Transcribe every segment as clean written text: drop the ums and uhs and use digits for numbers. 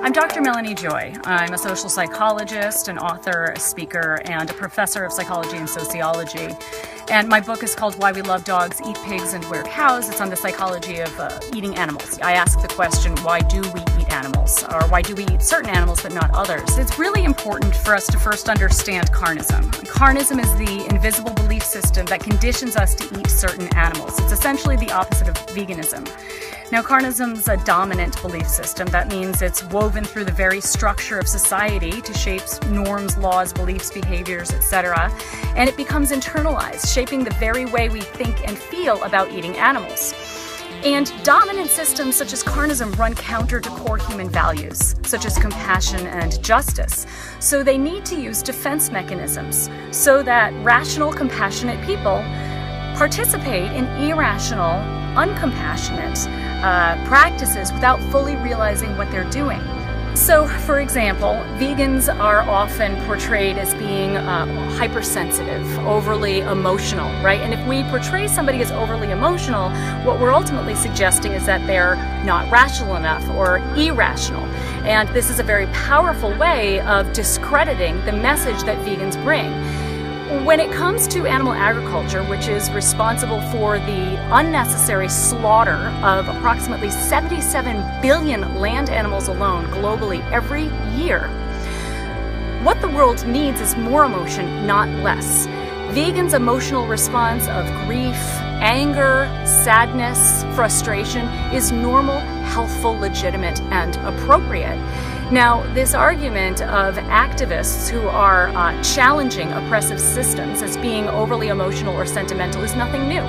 I'm Dr. Melanie Joy. I'm a social psychologist, an author, a speaker, and a professor of psychology and sociology. And my book is called Why We Love Dogs, Eat Pigs, and Wear Cows. It's on the psychology of eating animals. I ask the question, why do we eat animals? Or why do we eat certain animals but not others? It's really important for us to first understand carnism. Carnism is the invisible belief system that conditions us to eat certain animals. It's essentially the opposite of veganism. Now, carnism's a dominant belief system. That means it's woven through the very structure of society to shape norms, laws, beliefs, behaviors, etc. And it becomes internalized, shaping the very way we think and feel about eating animals. And dominant systems such as carnism run counter to core human values, such as compassion and justice. So they need to use defense mechanisms so that rational, compassionate people participate in irrational, uncompassionate practices without fully realizing what they're doing. So, for example, vegans are often portrayed as being hypersensitive, overly emotional, right? And if we portray somebody as overly emotional, what we're ultimately suggesting is that they're not rational enough or irrational. And this is a very powerful way of discrediting the message that vegans bring. When it comes to animal agriculture, which is responsible for the unnecessary slaughter of approximately 77 billion land animals alone globally every year, what the world needs is more emotion, not less. Vegans' emotional response of grief, anger, sadness, frustration is normal, healthful, legitimate, and appropriate. Now, this argument of activists who are challenging oppressive systems as being overly emotional or sentimental is nothing new.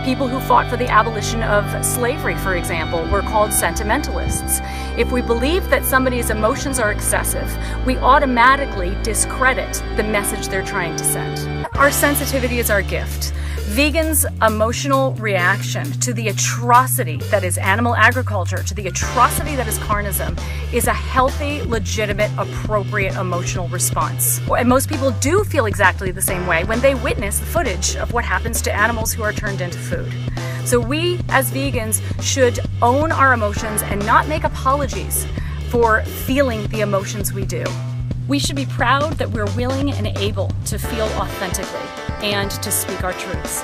People who fought for the abolition of slavery, for example, were called sentimentalists. If we believe that somebody's emotions are excessive, we automatically discredit the message they're trying to send. Our sensitivity is our gift. Vegans' emotional reaction to the atrocity that is animal agriculture, to the atrocity that is carnism, is a healthy, legitimate, appropriate emotional response. And most people do feel exactly the same way when they witness the footage of what happens to animals who are turned into food. So we, as vegans, should own our emotions and not make apologies for feeling the emotions we do. We should be proud that we're willing and able to feel authentically and to speak our truths.